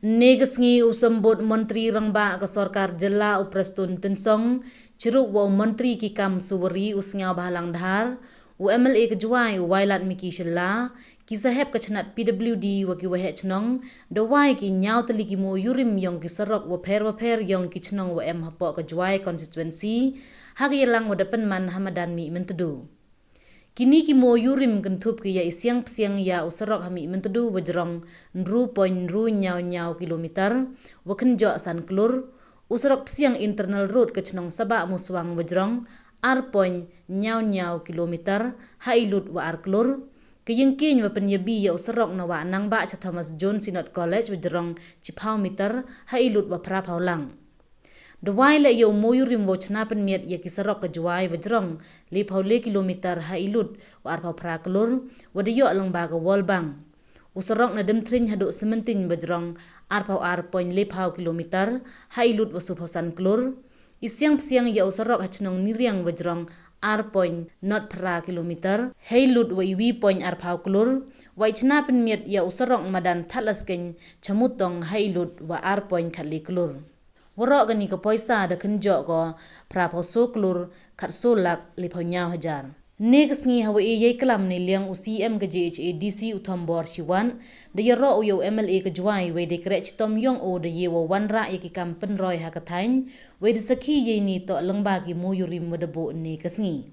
Negasngi usambut Menteri Rangba ke Sarkar Jela Uprestun Tensong, ceruk wa Menteri Kikam Suwari usngau bahalang dhar, UMLA kejuai wailat miki shela, kisahep kechnat PWD wa ki wahet chnong, dawai ki nyau teliki mo yurim yong ki serok wa per yong ki chnong wa hapok kejuai constituency, hagi yelang wa depan man Hamadan mi mentedu. Kini ki mo yurim kentup ki ya isyang psiang ya usarok hami mentedu wajrong nru nyau kilometer waken jo san klur usarok psiang internal road ke chnong saba muswang wajrong nyau kilometer hailut wa klur kiyengkin wa penyebi ya usarok na wa nang ba cha Thomas John Synod College wajrong chipau meter hailut wa prapau lang. Dawai le yo moyurim wo chna pen miet ye kisarok ke juai wajrong le paule kilometer hailut war pa praklur wade yo lang ba ka wolbang usarok na dem trin haduk sementin wajrong le pau kilometer hailut wa suphosan klur isyang psiang ya usarok hachnong niriang wajrong not pra kilometer hailut wa iwi pau klur wa chna pen miet ya usarok madan thalasken chamutong hailut wa khatli klur. Warok gani ke poisa da kenjok ko praposo klur kat solak liponyau hajar. Next ngi hawa ye kelam ni liang UCM ke JHA DC Uthambor Siwan da yero uyo MLA ke juai we de krech tom yong o de ye wo wanra ye ki kampen roy hakathain we de saki ye ni to lengba ki moyurim wedebo ni kesngi.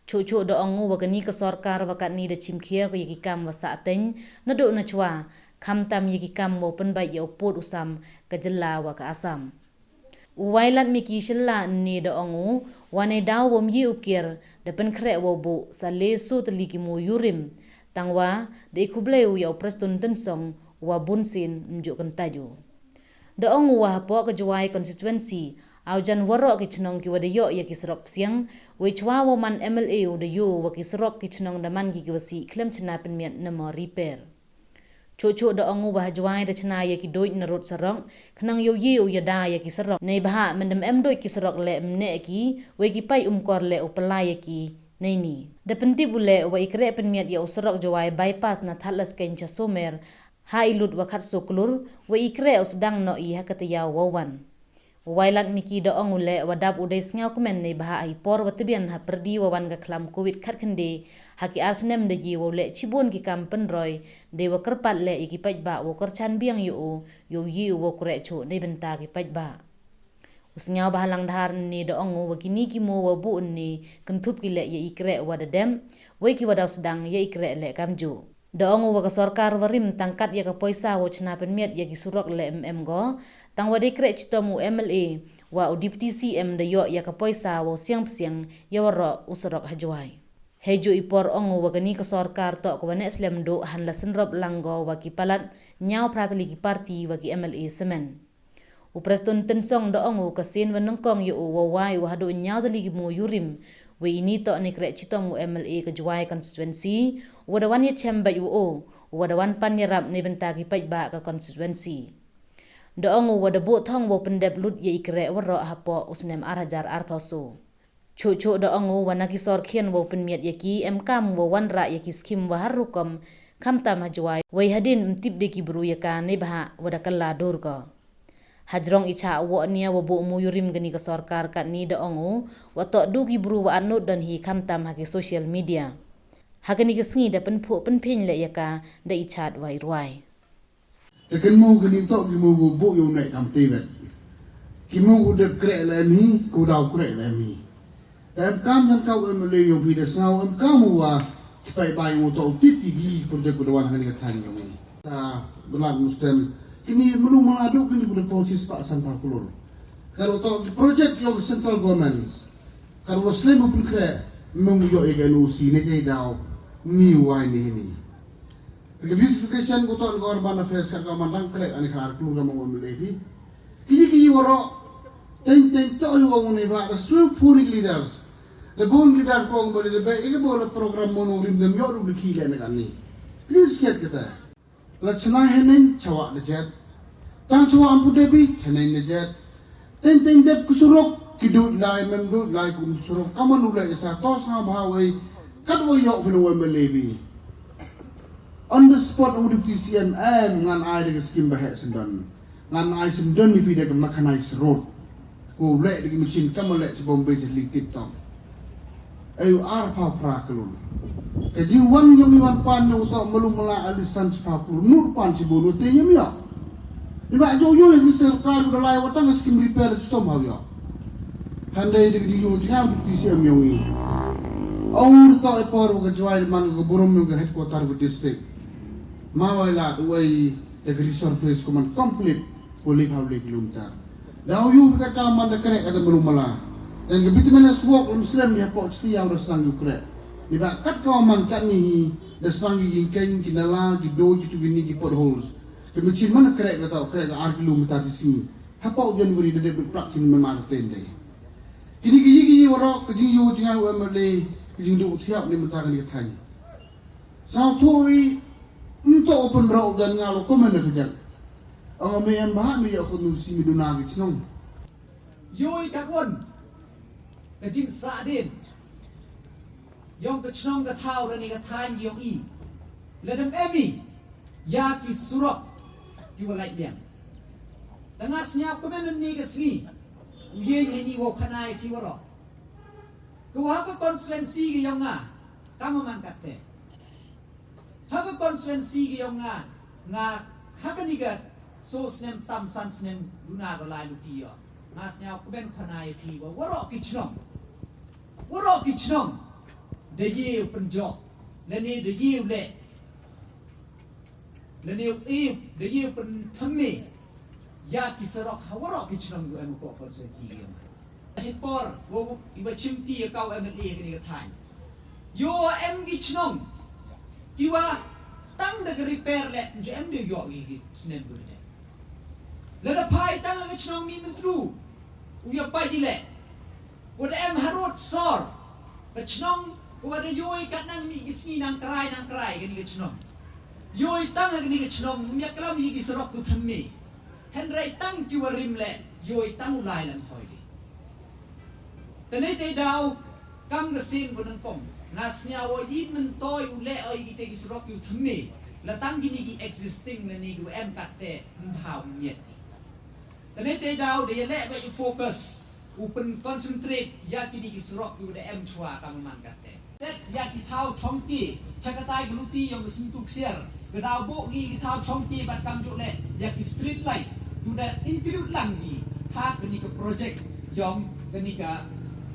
Cucu do ongu wa gani ke sarkar wa kat ni de chimkhia ko ye ki kam wa sateng na do na chwa khamtam ye ki kam wo penbai ye opot usam ke jela wa ka asam. Uwailat miki shella ni da ongu wane daw wom yi ukir da pen krek wo bu sa lesu teliki mo yurim tangwa de kubleu ya Preston Tensong wa bunsin mjuk kentaju da ongu wa hapo ke juai constituency aujan warok ki chnong ki wade yo ya ki serok siang we chwa wo man MLA de yo wa ki serok ki chnong da man ki wasi klem chna pen miat na mo repair cucu da ongu bah juai da chna ye ki doit na rot sarong khnang yo ya da ye ki sarong nei bah mendem doit ki sarong le mne ki we ki pai kor le upla ye ki nei ni da penti bule we ikre pen miat ya usarok juai bypass na thalas ken cha somer hailut wa khat soklur we ikre usdang no i hakatiya wawan wailat miki da ongu le wadap udai sngau komen nei bah ai por watbian ha perdi wawan ga klam covid khat khande haki asnem de ji wo le chibon ki kampen roy de wa kerpat le iki paj ba wo kerchan biang yo yi wo kure chu nei benta ki paj ba usngau bahalang dhar ni da ongu wa kini ki mo wa bu ni kentup ki le ye ikre wa dadem we ki wadaw sedang ye ikre le kamju da ongu wa ka sarkar warim tangkat ye ka poisa wo chna pen miet ye ki surok le go tang wa de kre chitomu MLA wa deputy CM de yo ya ka poisa wo siang ya waro usarok hajwai hejo ipor ongu wa gani ka sarkar to ko wane islam do han la senrop langgo wa ki palat nyau pratli ki parti wa ki MLA semen Upreston Tensong do ongu ka sin wanongkong yo wa wai wa hadu nyau dali ki mo yurim we ini to ni kre chitomu MLA ka juai constituency wadawan ye chemba yo wadawan panyarap ni benta ki paj ba ka constituency do ongu wada bu thong wo pendep lut ye ikre waro hapo usnem arhajar arpaso cucu do ongu wana ki sor khian wo pen miat ye ki emkam wo wanra ye ki skim wa harukom khamtam hajwai we hadin mtip de ki bru ye ka ne bha wada kala dur ko hajrong icha wo nia wo bu muyurim gani ka sarkar kat ni do ongu wa to du ki bru wa anut dan hi khamtam ha ki social media hagani ki sngi da pen phu pen phin le ye ka da ichat wai ruai Tekan mu kini tok ki mu bu yo naik kam tebet. Ki mu de krek le mi, ku dau krek le mi. Em kam yang kau em le yo pi de sau em kam wa ki pai bai mu tok tip gi projek ku dawan hani ka than yo mi. Ta bulan mustem kini melu mengadu kini ku polisi pak santal kulur. Kalau tok projek yo central government. Kalau slim pun krek mu yo e kan usi ne je dau mi wa ni. The beautification ko to urban affairs ka mandang krek ani khar klur ka mo lebi kini woro ten to yo ngone ba the swim puri leaders the bone leader ko mo le be ke program mo no rim dem yo ru ki le na ni please get kita lachna henen chawa de jet tang chawa ampu debi thenen ne jet ten dep kusurok kidu lai memdu lai kum surok kamanu le sa to sa bhawe kat wo yo phino mo lebi on the spot of the TCN and ngan ai de skim bahek sendan ngan ai sendon mi pide ke makanai serot ko lek di mesin kamu lek sebom be jadi TikTok ayo arpa pra kelun jadi wan yang wan pan untuk melumela alisan sepapur nur pan si bono te nyam ya iba jo yang serkar udah lai watang skim repair stom ha ya handai di jo jang di si am yong ni aur to e por ke jwai man ke burum ke headquarter ke district mawai la wai the resource command complete boleh public luntar dah yu kata man de krek kata melumela dan gebit mana suok muslim ya pok setia urus sang yukrek iba kat kau man kat ni de sang gi ken kinala di do di gini di potholes kemudian mana krek kata krek 4 kilometer di sini hapa ujian beri de praktik memang tende kini gigi waro kejing yu jinga umle kejing du tiap ni mentakan ni thai sao thoi untuk open road dan ngalo komen kerja ang may ambahan may ako nung si midunagi sinong yoi kakon kejing sadin yong kechnong ka thau la ni ka than yong i ledam emi ya ki surok ki walai liang tangas nya komen ni ka sni uyeng ni wo khanai ki waro ko ha ka konstituency ki yong nga kamaman katte ha ka konstituency ki yong nga ha ka ni ka so snem tam san snem luna ko lai luti yo ngas nya komen khanai ki waro ki chnong de ye penjo le ni de ye le de ye pen thamme ya ki sarok hawaro ki chnong du em ko konsensi yo ni por wo iba chimti ka em le ki ni ka thai yo em ki chnong ki wa tang de repair le je em de yo ki snem du de le da pai tang ki chnong mi mentru u ya pai di le wo de em harot sor ka chnong Kuwada yoi kat nang ni kisni nang kerai gani ke chnong. Yoi tang gani ke chnong miak lam hi ki serok ku thammi. Henrai tang ki warim le yoi tang ulai lam thoi di. Tane te dau kam ga sin bu nang kom. Nasnya wo yin men toy ule oi ki te ki serok ku thammi. La tang gini ki existing le ni ku em kat te mhau miet. Tane te dau de le ba focus open concentrate ya ki ki serok ku de em chua kam man kat te. Set ya ki thau chongki chakatai gluti yang sentuk siar gedau bo gi thau chongki bat kam jo le ya ki street light du da include lang gi ha ni ke project yang ni ka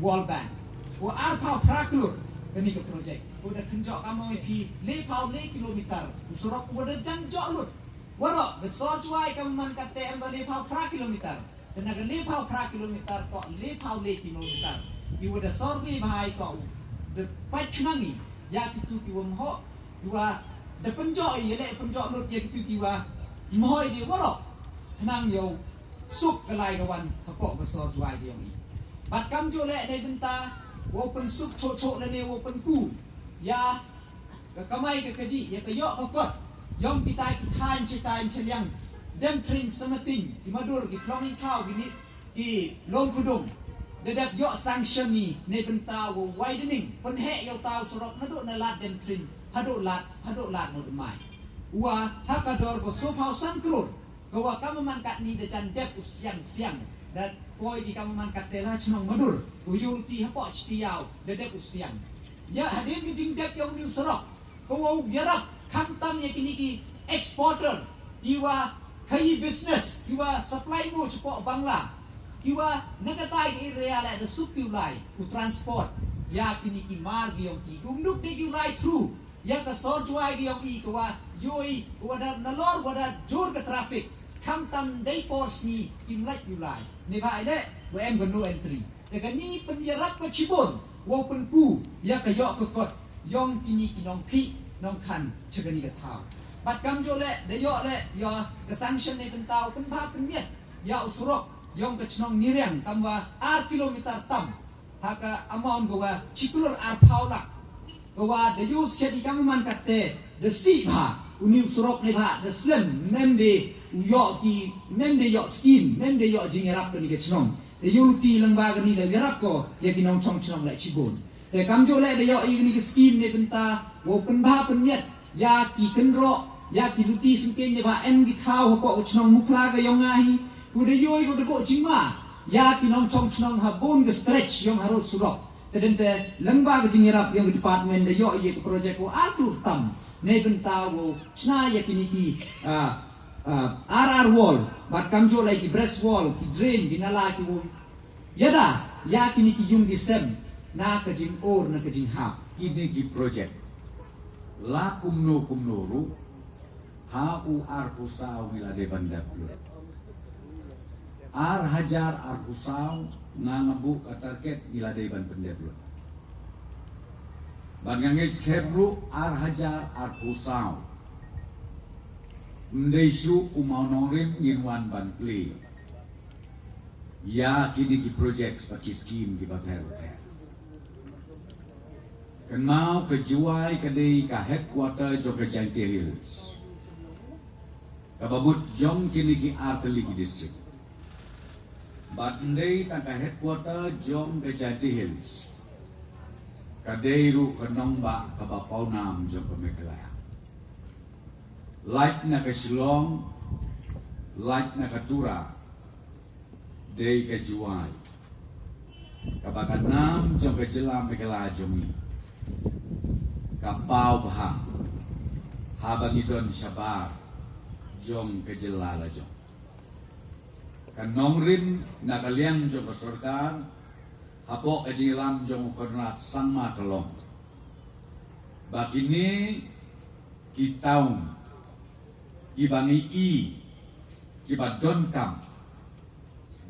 wall bank ko ar phau praklur ni ke project ko da khnjo kamoi pi le phau le kilometer usurok ko da jang jo lut waro the so chuai kam man ka te am le phau pra kilometer tenaga le phau pra kilometer to le phau le kilometer i would a survey bahai to the pachnangi ya kitu kiwam ho dua the penjo ye le penjo lut ye kitu kiwa moi di waro nang yo sup kalai kawan kapok besar juai dia ni bat kam jo le dai benta wo pen sup cho cho le ne wo pen ku ya ka kamai ka kaji ya ka yo ka kot yom pitai ki thain chitain cheliang dem train samating ki madur ki klongin kau gini ki long kudung dedap yo sanction ni ne benta wo widening pen he yo tau sorok nadu na lat dem train hadu lat no mai wa hakador ko so phau san krut kawa kamu mangkat ni de jan dep usiang dan poi di kamu mangkat tela chnong madur uyuti hapo chtiau de dep usiang ya hadin ki jing dep yang ni sorok ko yarak khamtam ye kini ki exporter iwa kai business iwa supply mo chepo bangla iwa nagatai area la de supulai u transport ya kini ki margi yong ki gumduk de ulai through ya ka sorjuai gi yong i kwa yoi wada nalor wada jor ka traffic khamtam dei pors ni kimlai ulai ne ba ile wo em ganu entry de gani penjarak pa chibon wo penku ya ka yo ka kot yong kini ki nong pi nong kan chegani ka thau bat kam jo le de yo le yo ka sanction ne pentau pen ba pen miet ya usurok yong ka chnong niriang tamwa ar kilometer tam haka amon gowa chikulur ar paula gowa de use ke di kaman katte de si ba uni usurok ne ba de slim memde yo ki memde yo skin memde yo jingerap ni ka chnong de yuluti lang ba ni de gerap ko ye ki nong chong chnong la chibon de kam jo le de yo i ni ki skin ne benta wo pen ba pen miet ya ki ken ro ya ki luti singken ya ba em ki thau ko chnong mukla ga yong ahi ku de yoi ko de ko chingma ya ki nong chong chnong ha bon ga stretch yong harus surok tedente lengba ga jingirap yang department de yo ye project ko atur tam ne bentau go chna ya ki ni ki RR wall bat kamjo lai ki breast wall ki drain ki nala ki wo yada ya ki ni ki yung di sem na ka jing or na ka jing ha Kini gi project la kumno ru ha u ar pusau ngilade bandap lu ar hajar ar pusau ngangabu ka target ngilade ban bandap lu ban ngangit skebru ar hajar ar pusau mdeisu umau nongrim ngirwan ban pli ya kini gi project sebagai skim gi bakal kan mau ke juai ke di ke headquarter jo ke Jaintia Hills. Kababut jong kini ki Arteli ki district. Bat ndai tak ke headquarter jong ke Jaintia Hills. Kadeiru ke Nongba ke Bapau Nam jong ke Mekelaya. Light na ke Shillong, light na ke Tura, dei ke juai. Kabakan Nam jong ke Jelam Mekelaya jong ni. Kapau bahang habang idon syabar jom kejelala jom kan nongrim nakaliang jom kesorkan hapo kejilam jom konrat sangma kelong bakini kitaun ibangi i kibadon kam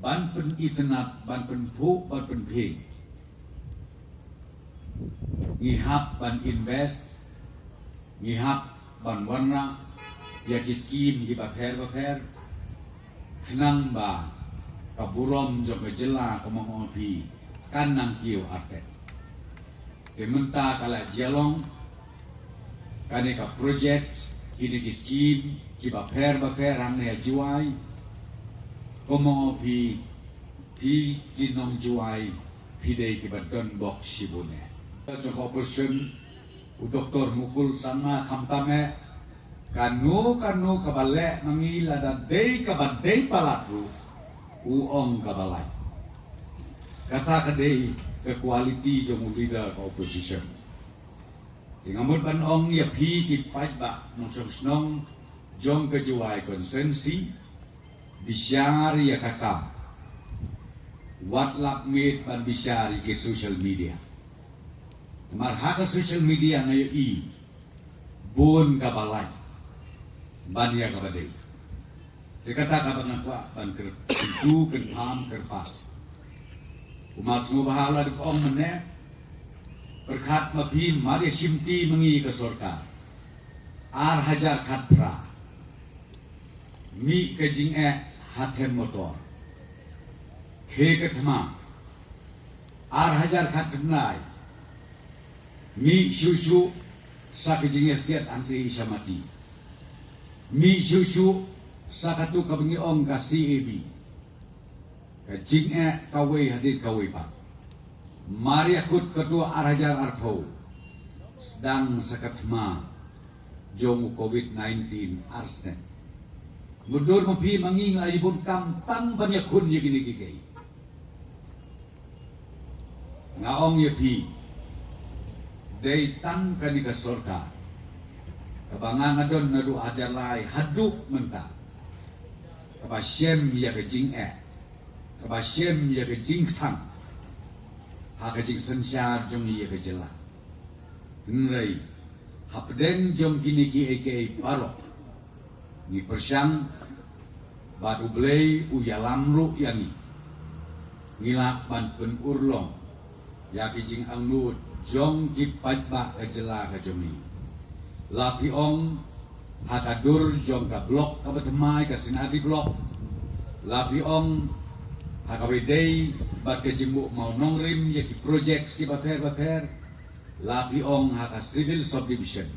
ban pen itenat ban pen pu ban pen ping ngihap ban invest ngihap ban warna ya kiskim gi baper kenang ba kaburom jo kejela komopi kanang kiu ate dementa kala jalong kane ka project kini kiskim gi baper hamne juai komopi pi kinong juai pidei ki badon bok shibune Joko person Dr. Mukul sama kamtame kanu kabale mangila dan day kabadday palatu uong kabalay kata kadai ke quality jong leader ka opposition tingamot ban ong ya pi ki pait ba nong snong jong ke juai konsensi bisyari ya kakam WhatsApp meet ban bisyari ke social media marhaka social media ngayon buon kabalay banya kabadai sekata kabangakwa ban kertu kenpam kerpas umas mo bahala di ong mene berkat mapin mari simti mengi ke sorka ar hajar katra mi kejing hatem motor ke ketma ar hajar katnai mi susu sakijingnya siat anti samati mi susu sakatu kabengi ong kasi ebi kajingnya kawai hadir kawai pa mari akut ketua arajar arpo sedang sakatma jong COVID-19 arsnen mundur mapi manging ayibun kam tang banyak kun gini kikei ngaong yepi day tang kanika sorka kabangang adon nadu ajalai haduk menta kabasyem ya kejing kabasyem ya kejing tang ha kejing sensya jong ya kejela nrai hapden jong kini ki eke paro ni persyang badu blei uyalam ru yani ngilak ban pen urlong ya kejing anglut jong ki pajba kejela kejumi lapi ong hakadur jong ka blok kabatemai ka sinadi blok lapi ong hakawedei bat kejimbu mau nongrim ya ki project si baper lapi ong haka civil subdivision